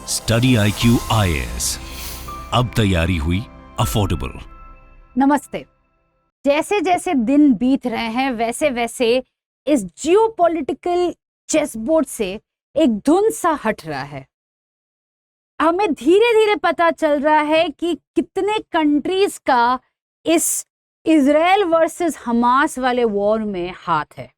Study IQ IAS, अब तैयारी हुई अफोर्डेबल। नमस्ते। जैसे जैसे दिन बीत रहे हैं वैसे वैसे इस जियोपॉलिटिकल चेसबोर्ड से एक धुन सा हट रहा है। हमें धीरे धीरे पता चल रहा है कि कितने कंट्रीज का इस इजराइल वर्सेस हमास वाले वॉर में हाथ है।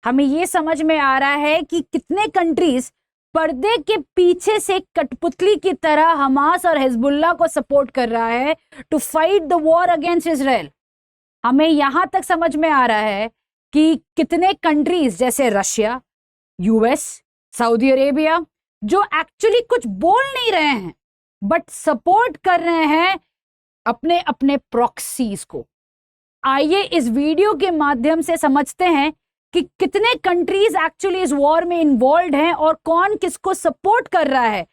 हमें ये समझ में आ रहा है कि कितने कंट्रीज पर्दे के पीछे से कठपुतली की तरह हमास और हिजबुल्लाह को सपोर्ट कर रहा है to fight the war against Israel. हमें यहां तक समझ में आ रहा है कि कितने कंट्रीज जैसे रशिया, यूएस, सऊदी अरेबिया जो एक्चुअली कुछ बोल नहीं रहे हैं बट सपोर्ट कर रहे हैं अपने अपने प्रॉक्सीज को। आइए इस वीडियो के माध्यम से समझते हैं कि कितने कंट्रीज एक्चुअली इस वॉर में इन्वॉल्व हैं और कौन किसको सपोर्ट कर रहा है,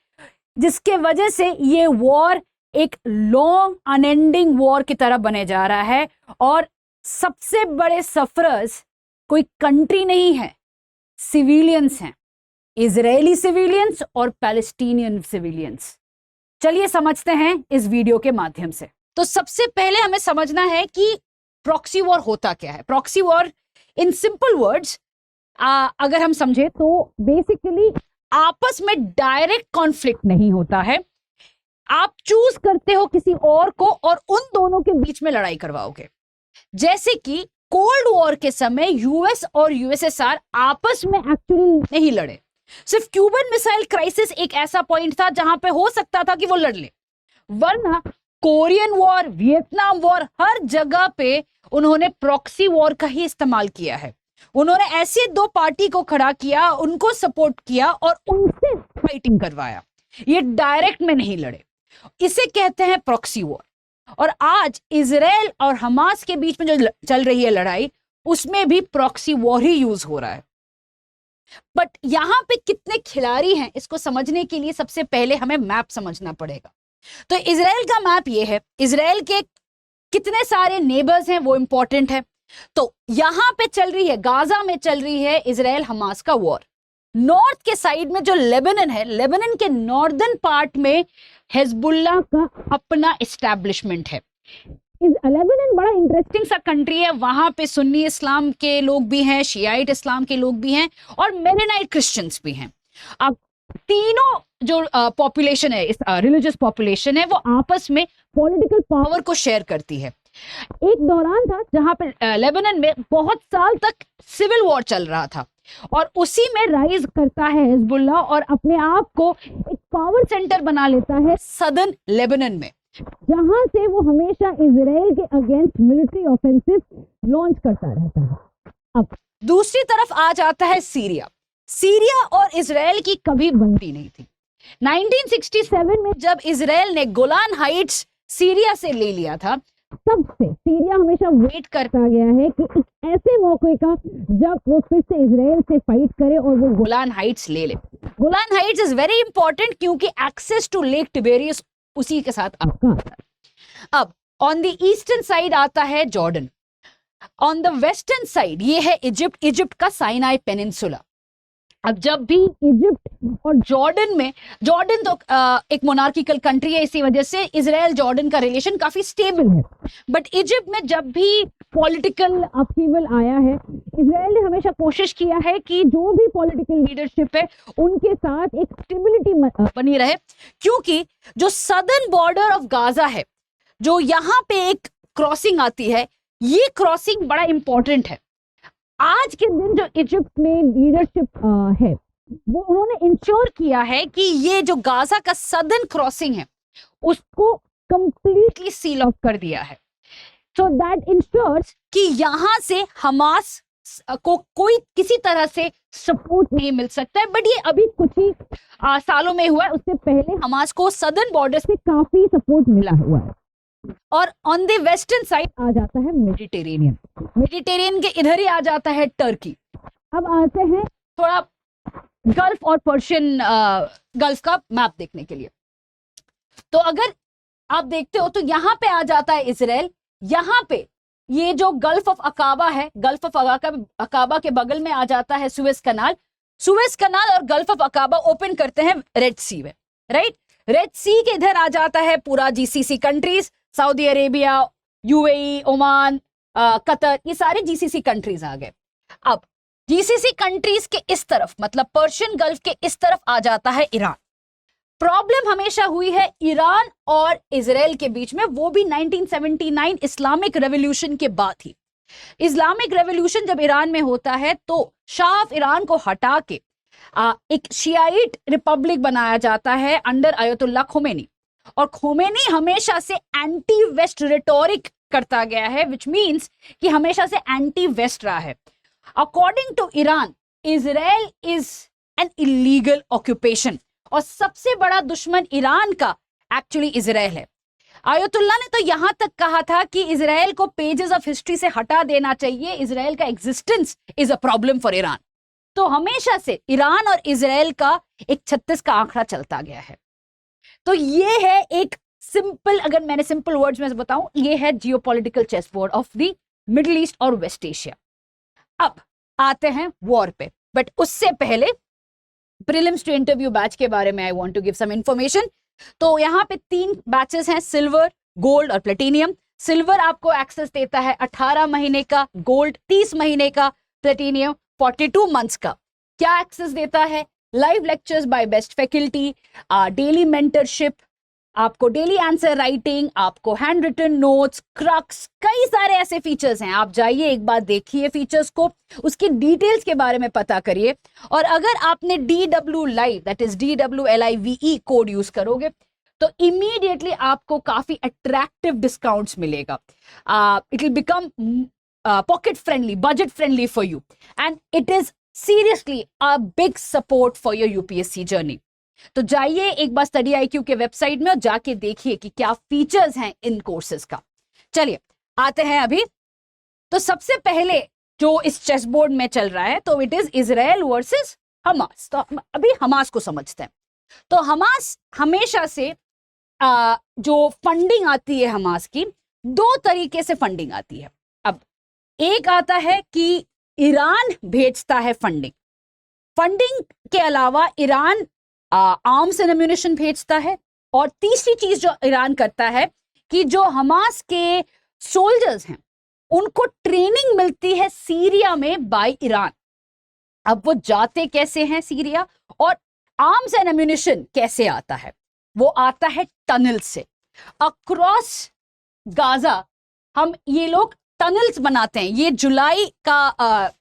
जिसके वजह से ये वॉर एक लॉन्ग अनएंडिंग वॉर की तरह बने जा रहा है। और सबसे बड़े सफरर्स कोई कंट्री नहीं है, सिविलियंस हैं, इजरायली सिविलियंस और पैलेस्टीनियन सिविलियंस। चलिए समझते हैं इस वीडियो के माध्यम से। तो सबसे पहले हमें समझना है कि प्रॉक्सी वॉर होता क्या है। Proxy war in simple words अगर हम समझे तो बेसिकली आपस में डायरेक्ट कॉन्फ्लिक्ट नहीं होता है। आप चूज करते हो किसी और को और उन दोनों के बीच में लड़ाई करवाओगे। जैसे कि कोल्ड वॉर के समय यूएस और यूएसएसआर आपस में एक्चुअली नहीं लड़े, सिर्फ क्यूबन मिसाइल क्राइसिस एक ऐसा पॉइंट था जहां पे हो सकता था कि वो लड़ ले, वरना कोरियन वॉर, वियतनाम वॉर, हर जगह पे उन्होंने प्रॉक्सी वॉर का ही इस्तेमाल किया है। उन्होंने ऐसे दो पार्टी को खड़ा किया, उनको सपोर्ट किया और उनसे फाइटिंग करवाया। ये डायरेक्ट में नहीं लड़े, इसे कहते हैं प्रॉक्सी वॉर। और आज इजराइल और हमास के बीच में जो चल रही है लड़ाई, उसमें भी प्रॉक्सी वॉर ही यूज हो रहा है। बट यहां पे कितने खिलाड़ी हैं, इसको समझने के लिए सबसे पहले हमें मैप समझना पड़ेगा। तो इजराइल का मैप ये है, इजराइल के कितने सारे नेबर्स हैं वो इंपॉर्टेंट है। तो यहां पे चल रही है, गाजा में चल रही है इजराइल हमास का वॉर। नॉर्थ के साइड में जो लेबनान है, लेबनान के नॉर्दर्न पार्ट में हिजबुल्लाह का अपना एस्टैब्लिशमेंट है। लेबनान बड़ा इंटरेस्टिंग सा कंट्री है। वहां पे सुन्नी इस्लाम के लोग भी हैं, शियाइट इस्लाम के लोग भी हैं और मेरोनाइट क्रिश्चियंस भी हैं। अब तीनों जो पॉपुलेशन है, इस रिलीजियस पॉपुलेशन है, वो आपस में पॉलिटिकल पावर को शेयर करती है। एक दौरान था जहां पे लेबनान में बहुत साल तक सिविल वॉर चल रहा था और उसी में राइज करता है हिजबुल्लाह और अपने आप को एक पावर सेंटर बना लेता है सदर्न लेबनान में, जहां से वो हमेशा इजराइल के अगेंस्ट मिलिट्री ऑफेंसिव लॉन्च करता रहता है। अब दूसरी तरफ आ जाता है सीरिया। सीरिया और इजराइल की कभी बनती नहीं थी। 1967 में जब इजराइल ने गोलान हाइट्स सीरिया से ले लिया था, तब से सीरिया हमेशा वेट करता गया है कि एक ऐसे मौके का जब वो फिर से इजराइल से फाइट करे और वो गोलान हाइट्स ले ले। Golan Heights is very important क्योंकि एक्सेस टू लेक टिबेरियस उसी के साथ आपका आता है। अब ऑन द ईस्टर्न साइड आता है Jordan, on the western side ये है इजिप्ट, इजिप्ट का साइनाई पेनिनसुला। अब जब भी इजिप्ट और जॉर्डन में, जॉर्डन तो एक मोनार्किकल कंट्री है, इसी वजह से इजराइल जॉर्डन का रिलेशन काफी स्टेबल है। बट इजिप्ट में जब भी पॉलिटिकल अपहीवल आया है, इजराइल ने हमेशा कोशिश किया है कि जो भी पॉलिटिकल लीडरशिप है उनके साथ एक स्टेबिलिटी बनी रहे, क्योंकि जो सदर्न बॉर्डर ऑफ गाजा है, जो यहाँ पे एक क्रॉसिंग आती है, ये क्रॉसिंग बड़ा इंपॉर्टेंट है। आज के दिन जो इजिप्ट में लीडरशिप है, वो उन्होंने इंश्योर किया है कि ये जो गाजा का सदर्न क्रॉसिंग है उसको कंप्लीटली सील ऑफ कर दिया है, सो दैट इंश्योर्स कि यहां से हमास को कोई किसी तरह से सपोर्ट नहीं मिल सकता है। बट ये अभी कुछ ही सालों में हुआ है, उससे पहले हमास को सदर्न बॉर्डर से काफी सपोर्ट मिला हुआ है। और ऑन द वेस्टर्न साइड आ जाता है मेडिटेरेनियन, मेडिटेरेनियन के इधर ही आ जाता है टर्की। अब आते हैं थोड़ा गल्फ और पर्शियन गल्फ का मैप देखने के लिए। तो अगर आप देखते हो तो यहाँ पे आ जाता है इजराइल, यहाँ पे ये जो गल्फ ऑफ अकाबा है, गल्फ ऑफ अकाबा के बगल में आ जाता है सुएज कनाल। सुएज कनाल और गल्फ ऑफ अकाबा ओपन करते हैं रेड सी में। राइट। रेड सी के इधर आ जाता है पूरा GCC countries, Saudi Arabia, UAE, Oman, Qatar, ये सारे जीसीसी कंट्रीज आ गए। अब जीसीसी कंट्रीज के इस तरफ मतलब पर्शियन गल्फ के इस तरफ आ जाता है ईरान। प्रॉब्लम हमेशा हुई है ईरान और इजराइल के बीच में, वो भी 1979 इस्लामिक रेवोल्यूशन के बाद ही। इस्लामिक रेवोल्यूशन जब ईरान में होता है तो शाह ऑफ ईरान को हटा के एक शियाइट रिपब्लिक बनाया जाता है अंडर अयतुल्ला खोमेनी, और खोमेनी हमेशा से एंटी वेस्ट रिटोरिक करता गया है, विच मीन्स कि हमेशा से एंटी वेस्ट रहा है। According to Iran, Israel is an illegal occupation और सबसे बड़ा दुश्मन ईरान का एक्चुअली इजराइल है। आयतुल्ला ने तो यहां तक कहा था कि इजराइल को पेजेस ऑफ हिस्ट्री से हटा देना चाहिए, इजराइल का existence is a problem for Iran. तो हमेशा से ईरान और इजराइल का एक 36 का आंकड़ा चलता गया है। तो ये है एक सिंपल, अगर मैंने सिंपल वर्ड्स में बताऊं, ये है geopolitical chess board of the Middle East और वेस्ट एशिया। अब आते हैं वॉर पे, बट उससे पहले प्रीलिम्स टू इंटरव्यू बैच के बारे में I want to give some information. तो यहाँ पे 3 बैचेस हैं, सिल्वर, गोल्ड और प्लेटिनियम। सिल्वर आपको एक्सेस देता है 18 महीने का, गोल्ड 30 महीने का, प्लेटिनियम 42 मंथ्स का। क्या एक्सेस देता है? Live lectures bye best faculty, daily mentorship, आपको डेली आंसर राइटिंग, आपको हैंड रिटन नोट्स, क्रक्स, कई सारे ऐसे फीचर्स हैं। आप जाइए एक बार देखिए फीचर्स को, उसकी डिटेल्स के बारे में पता करिए। और अगर आपने DW Live, that is DWLIVE code use करोगे तो इमीडिएटली आपको काफी अट्रैक्टिव डिस्काउंट्स मिलेगा। It will become pocket friendly, budget friendly for you, and it is seriously a big support for your UPSC journey. तो जाइए एक बार स्टडी IQ के website में और जाके देखिए कि क्या फीचर्स हैं इन कोर्सेज का। चलिए आते हैं अभी। तो सबसे पहले जो इस चेस बोर्ड में चल रहा है तो it is Israel versus Hamas. तो अभी हमास को समझते हैं। तो हमास हमेशा से जो फंडिंग आती है हमास की, 2 तरीके से फंडिंग आती है। अब एक आता है कि ईरान भेजता है फंडिंग, फंडिंग के अलावा ईरान आर्म्स एंड एम्यूनिशन भेजता है, और तीसरी चीज जो ईरान करता है कि जो हमास के सोल्जर्स हैं उनको ट्रेनिंग मिलती है सीरिया में बाय ईरान। अब वो जाते कैसे हैं सीरिया, और आर्म्स एंड एम्यूनिशन कैसे आता है? वो आता है टनल से अक्रॉस गाजा। हम ये लोग टनल्स बनाते हैं, ये जुलाई का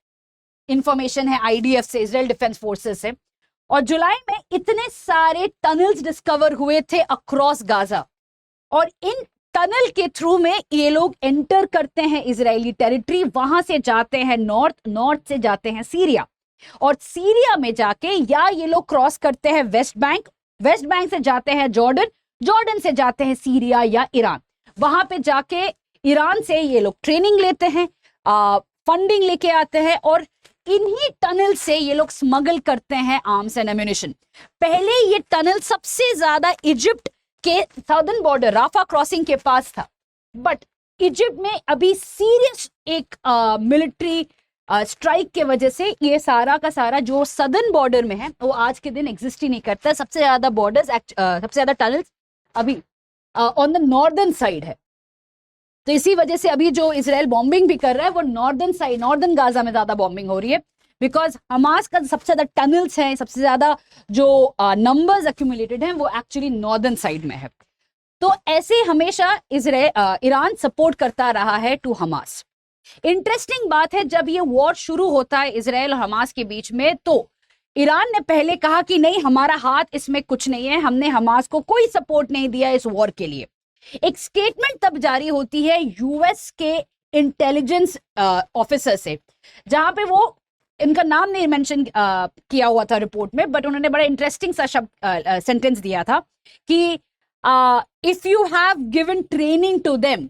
इंफॉर्मेशन है IDF से, इजराइल डिफेंस फोर्सेस से, और जुलाई में इतने सारे टनल्स डिस्कवर हुए थे अक्रॉस गाजा, और इन टनल के थ्रू में ये लोग एंटर करते हैं इजरायली टेरिटरी, वहां से जाते हैं नॉर्थ से जाते हैं सीरिया, और सीरिया में जाके या ये लोग क्रॉस करते हैं वेस्ट बैंक से जाते हैं जॉर्डन से जाते हैं सीरिया या ईरान। वहां पे जाके ईरान से ये लोग ट्रेनिंग लेते हैं, फंडिंग लेके आते हैं, और इन्हीं टनल से ये लोग स्मगल करते हैं आर्म्स एंड एम्यूनिशन। पहले ये टनल सबसे ज्यादा इजिप्ट के साउदर्न बॉर्डर राफा क्रॉसिंग के पास था, बट इजिप्ट में अभी सीरियस एक मिलिट्री स्ट्राइक के वजह से ये सारा का सारा जो सदर्न बॉर्डर में है वो आज के दिन एग्जिस्ट ही नहीं करता। सबसे ज्यादा बॉर्डर्स सबसे ज्यादा टनल्स अभी ऑन द नॉर्दर्न साइड है। तो इसी वजह से अभी जो इजराइल बॉम्बिंग भी कर रहा है वो नॉर्दर्न साइड, नॉर्दर्न गाजा में ज्यादा बॉम्बिंग हो रही है, बिकॉज हमास का सबसे ज्यादा टनल्स हैं, सबसे ज्यादा जो नंबर्स एक्यूमुलेटेड हैं वो एक्चुअली नॉर्दर्न साइड में है। तो ऐसे हमेशा ईरान सपोर्ट करता रहा है टू हमास। इंटरेस्टिंग बात है, जब ये वॉर शुरू होता है इजराइल और हमास के बीच में, तो ईरान ने पहले कहा कि नहीं, हमारा हाथ इसमें कुछ नहीं है, हमने हमास को कोई सपोर्ट नहीं दिया इस वॉर के लिए। एक स्टेटमेंट तब जारी होती है यूएस के इंटेलिजेंस ऑफिसर से, जहां पे वो, इनका नाम नहीं मेंशन किया हुआ था रिपोर्ट में, बट उन्होंने बड़ा इंटरेस्टिंग सा शब्द सेंटेंस दिया था कि if you have given training to them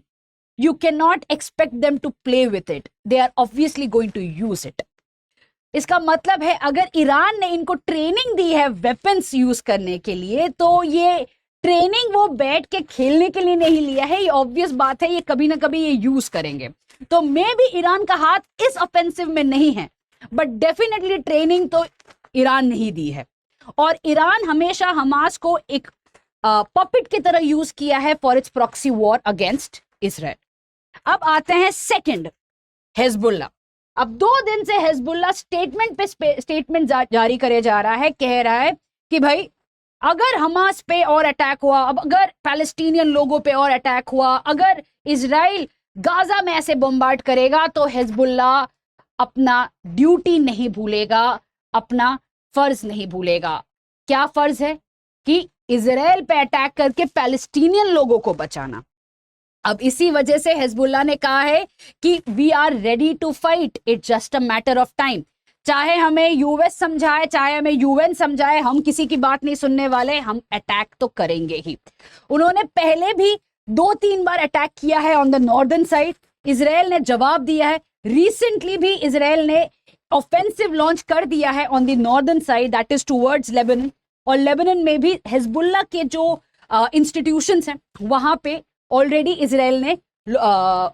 you cannot expect them to play with it, they are obviously going to use it। इसका मतलब है अगर ईरान ने इनको ट्रेनिंग दी है वेपन्स यूज करने के लिए, तो ये ट्रेनिंग वो बैठ के खेलने के लिए नहीं लिया है, ये ऑब्वियस बात है, ये कभी ना कभी ये यूज करेंगे। तो मे भी ईरान का हाथ इस ऑफेंसिव में नहीं है, बट डेफिनेटली ट्रेनिंग तो ईरान नहीं दी है। और ईरान हमेशा हमास को एक पपेट की तरह यूज किया है for its proxy war against Israel. अब आते हैं सेकंड, हिजबुल्लाह। अब 2 दिन से हिजबुल्लाह स्टेटमेंट पे स्टेटमेंट जारी करे जा रहा है, कह रहा है कि भाई अगर हमास पे और अटैक हुआ, अब अगर पैलेस्टीनियन लोगों पे और अटैक हुआ, अगर इजराइल गाजा में ऐसे बम्बार्ड करेगा तो हिजबुल्लाह अपना ड्यूटी नहीं भूलेगा, अपना फर्ज नहीं भूलेगा। क्या फर्ज है? कि इजराइल पे अटैक करके पैलेस्टीनियन लोगों को बचाना। अब इसी वजह से हिजबुल्लाह ने कहा है कि we are ready to fight, it's just a matter of time. चाहे हमें यूएस समझाए, चाहे हमें यूएन समझाए, हम किसी की बात नहीं सुनने वाले, हम अटैक तो करेंगे ही। उन्होंने पहले भी 2-3 बार अटैक किया है on the northern side, Israel ने जवाब दिया है। रिसेंटली भी इजराइल ने ऑफेंसिव लॉन्च कर दिया है on the northern side, that is towards Lebanon, और लेबनान में भी हिजबुल्लाह के जो इंस्टीट्यूशंस हैं वहां पे ऑलरेडी इजराइल ने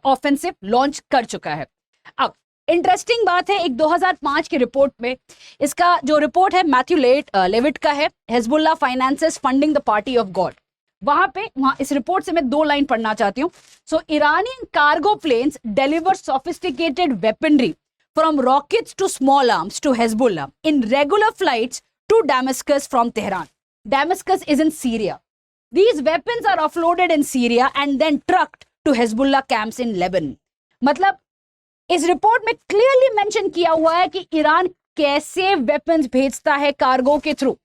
ऑफेंसिव लॉन्च कर चुका है। अब इंटरेस्टिंग बात है, एक 2005 की रिपोर्ट में, इसका जो रिपोर्ट है मैथ्यू लेविट का है, Hezbollah finances funding the party of God. वहां इस रिपोर्ट से मैं 2 लाइन पढ़ना चाहती हूँ। So Iranian cargo planes deliver sophisticated weaponry from rockets to small arms to Hezbollah in regular flights to Damascus from Tehran. Damascus is in Syria. These weapons are offloaded in Syria and then trucked to Hezbollah camps in Lebanon. मतलब इस report में clearly mention किया हुआ है कि Iran कैसे weapons भेजता है कार्गो के थ्रू।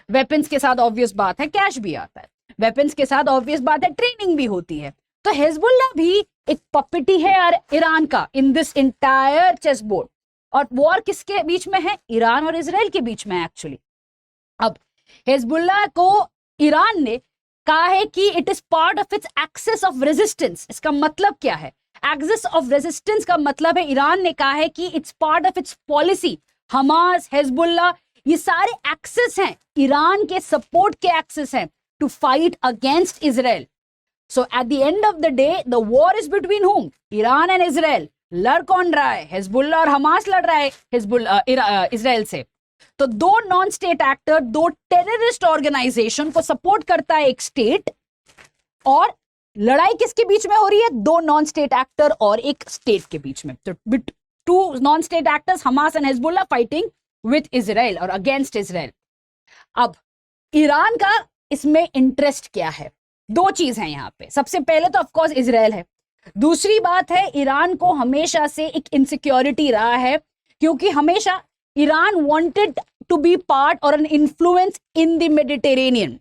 वेपन्स के साथ ऑब्वियस बात है कैश भी आता है, वेपन्स के साथ ऑब्वियस बात है ट्रेनिंग भी होती है। तो हिजबुल्लाह भी एक पपेटी है ईरान का in this entire chess board. और वॉर किसके बीच में है? ईरान और इजराइल के बीच में एक्चुअली। अब हिजबुल्लाह को ईरान ने कहा है कि it is part of its axis of resistance. इसका मतलब क्या है? एक्सेस ऑफ रेजिस्टेंस का मतलब है ईरान ने कहा है कि it's part of its policy. Hamas, Hezbollah, ये सारे एक्सेस हैं, ईरान के सपोर्ट के एक्सेस हैं to fight against Israel. So at the end of the day the war is between whom? Iran and Israel. लड़ कौन रहा है? हिजबुल्लाह और हमास लड़ रहा है इजराइल से। तो 2 non state actor, 2 terrorist organisation को सपोर्ट करता है एक स्टेट, और लड़ाई किसके बीच में हो रही है? 2 नॉन स्टेट एक्टर और एक स्टेट के बीच में। तो 2 non state actors, Hamas and Hezbollah, fighting with Israel और अगेंस्ट इजराइल। अब ईरान का इसमें इंटरेस्ट क्या है? 2 चीज है यहाँ पे। सबसे पहले तो ऑफकोर्स इजराइल है। दूसरी बात है, ईरान को हमेशा से एक इनसिक्योरिटी रहा है, क्योंकि हमेशा Iran wanted to be part or an influence in the Mediterranean.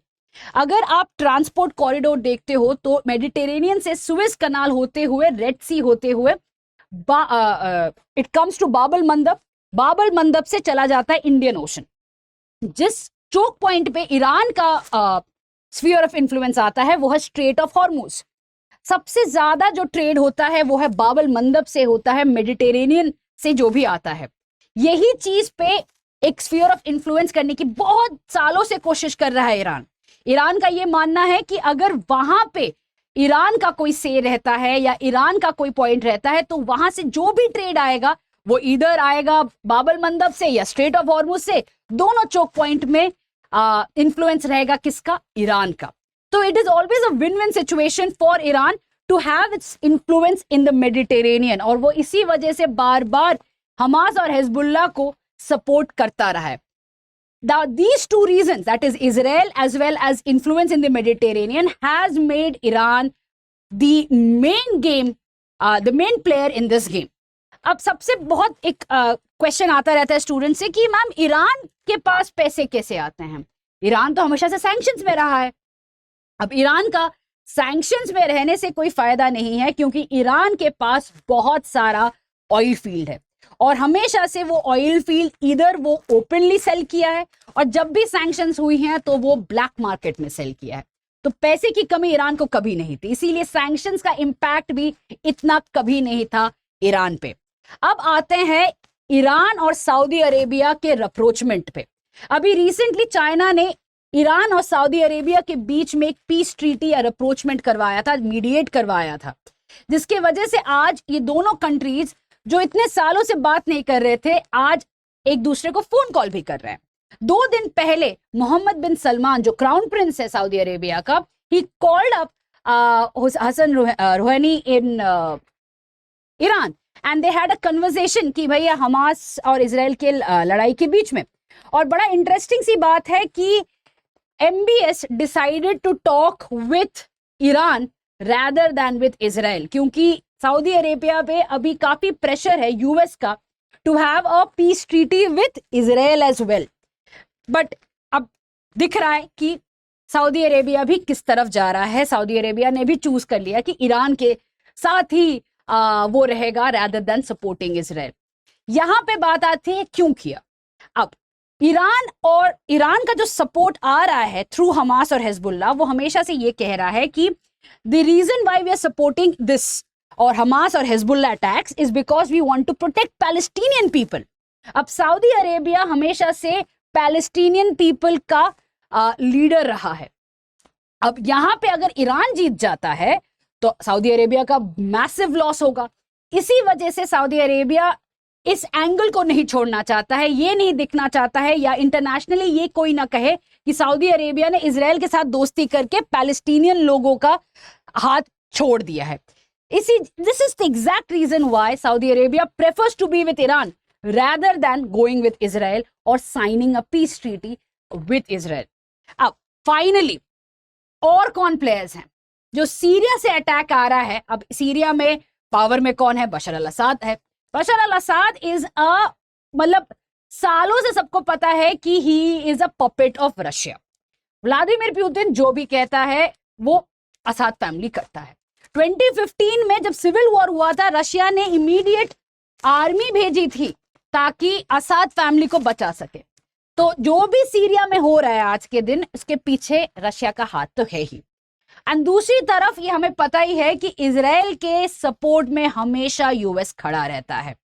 अगर आप ट्रांसपोर्ट कॉरिडोर देखते हो तो मेडिटेरेनियन से सुएज कनाल होते हुए, रेड सी होते हुए इट कम्स टू बाबल मंदब, बाबल मंदब से चला जाता है इंडियन ओशन। जिस चोक पॉइंट पे ईरान का स्फीयर ऑफ इन्फ्लुएंस आता है वो है स्ट्रेट ऑफ हॉर्मुज। सबसे ज्यादा जो ट्रेड होता है वो है बाबल मंदब से होता है, मेडिटेरेनियन से जो भी आता है। यही चीज पे एक स्फीयर ऑफ इन्फ्लुएंस करने की बहुत सालों से कोशिश कर रहा है ईरान। ईरान का ये मानना है कि अगर वहां पे ईरान का कोई से रहता है या ईरान का कोई पॉइंट रहता है तो वहां से जो भी ट्रेड आएगा वो इधर आएगा बाबल मंदब से या स्ट्रेट ऑफ हॉर्मुज से। दोनों चोक पॉइंट में इन्फ्लुएंस रहेगा किसका? ईरान का। तो it is always a win win situation for Iran to have its influence in the Mediterranean, और वो इसी वजह से बार बार हमास और हिजबुल्लाह को सपोर्ट करता रहा है। These 2 reasons, that is Israel as well as influence in the Mediterranean, has made Iran the main game, the main player in this game. अब सबसे बहुत एक क्वेश्चन आता रहता है स्टूडेंट से कि मैम ईरान के पास पैसे कैसे आते हैं? ईरान तो हमेशा से सैंक्शंस में रहा है। अब ईरान का सैंक्शंस में रहने से कोई फायदा नहीं है, क्योंकि ईरान के पास बहुत सारा ऑयल फील्ड है और हमेशा से वो ऑयल फील्ड इधर वो ओपनली सेल किया है और जब भी सैंक्शंस हुई हैं तो वो ब्लैक मार्केट में सेल किया है। तो पैसे की कमी ईरान को कभी नहीं थी, इसीलिए सैंक्शंस का इंपैक्ट भी इतना कभी नहीं था ईरान पे। अब आते हैं ईरान और सऊदी अरेबिया के रप्रोचमेंट पे। अभी रिसेंटली चाइना ने ईरान और सऊदी अरेबिया के बीच में एक पीस ट्रीटी या रप्रोचमेंट करवाया था, मीडिएट करवाया था, जिसके वजह से आज ये दोनों कंट्रीज जो इतने सालों से बात नहीं कर रहे थे आज एक दूसरे को फोन कॉल भी कर रहे हैं। 2 दिन पहले मोहम्मद बिन सलमान जो क्राउन प्रिंस है सऊदी अरेबिया का, ही कॉल्ड अप हसन रूहानी in Iran and they had a conversation कि भैया हमास और इजराइल के लड़ाई के बीच में। और बड़ा इंटरेस्टिंग सी बात है कि MBS decided to talk with Iran rather than with Israel, क्योंकि सऊदी अरेबिया पे अभी काफी प्रेशर है यूएस का to have a peace treaty with Israel as well. But अब दिख रहा है कि सऊदी अरेबिया भी किस तरफ जा रहा है। सऊदी अरेबिया ने भी चूज कर लिया कि ईरान के साथ ही वो रहेगा rather than सपोर्टिंग इजराइल। यहां पे बात आती है क्यों किया। अब ईरान का जो सपोर्ट आ रहा है थ्रू हमास और हिजबुल्लाह, वो हमेशा से ये कह रहा है कि the reason why we are supporting this or Hamas or Hezbollah attacks is because we want to protect Palestinian people. अब सऊदी अरेबिया हमेशा से पैलेस्टीनियन पीपल का लीडर रहा है। अब यहां पे अगर ईरान जीत जाता है तो सऊदी अरेबिया का मैसिव लॉस होगा। इसी वजह से सऊदी अरेबिया इस एंगल को नहीं छोड़ना चाहता है, ये नहीं दिखना चाहता है या इंटरनेशनली ये कोई ना कहे कि सऊदी अरेबिया ने इजराइल के साथ दोस्ती करके पैलेस्टीनियन लोगों का हाथ छोड़ दिया है। This is the exact reason why Saudi Arabia prefers to be with Iran rather than going with Israel or signing a peace treaty with Israel. अब फाइनली और कौन प्लेयर्स हैं जो सीरिया से अटैक आ रहा है। अब सीरिया में पावर में कौन है? बशर अल असद है। बशर अल असद इज मतलब सालों से सबको पता है कि he is a puppet of Russia. Vladimir Putin जो भी कहता है वो असद फैमिली करता है। 2015 में जब सिविल वॉर हुआ था, रशिया ने इमीडिएट आर्मी भेजी थी ताकि असद फैमिली को बचा सके। तो जो भी सीरिया में हो रहा है आज के दिन, उसके पीछे रशिया का हाथ तो है ही। एंड दूसरी तरफ ये हमें पता ही है कि इजराइल के सपोर्ट में हमेशा यूएस खड़ा रहता है।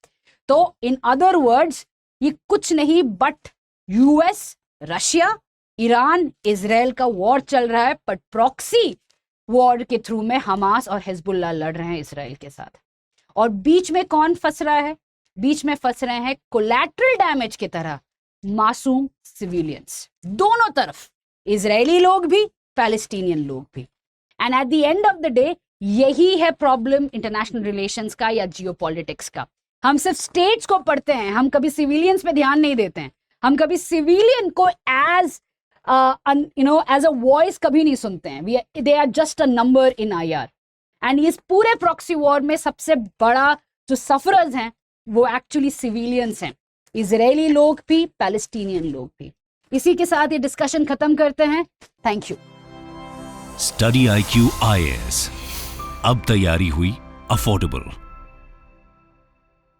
तो इन अदर वर्ड्स ये कुछ नहीं but US, Russia, Iran, Israel का वॉर चल रहा है, बट प्रॉक्सी वॉर के थ्रू में हमास और हिजबुल्लाह लड़ रहे हैं इजराइल के साथ। और बीच में कौन फंस रहा है? बीच में फंस रहे हैं कोलैटरल डैमेज की तरह मासूम सिविलियंस, दोनों तरफ, इजरायली लोग भी, पैलेस्टीनियन लोग भी। And eight the end of the day यही है प्रॉब्लम इंटरनेशनल रिलेशंस का या जियोपॉलिटिक्स का। हम सिर्फ स्टेट्स को पढ़ते हैं, हम कभी सिविलियंस पे ध्यान नहीं देते हैं, हम कभी सिविलियन को एज एज अ वॉइस कभी नहीं सुनते हैं। They are just a number in IR। And इस पूरे प्रॉक्सी वॉर में सबसे बड़ा जो सफरर्स हैं वो एक्चुअली सिविलियंस हैं, इजरायली लोग भी, पैलेस्टीनियन लोग भी। इसी के साथ ये डिस्कशन खत्म करते हैं। Thank you. Study IQ IAS अब तैयारी हुई अफोर्डेबल।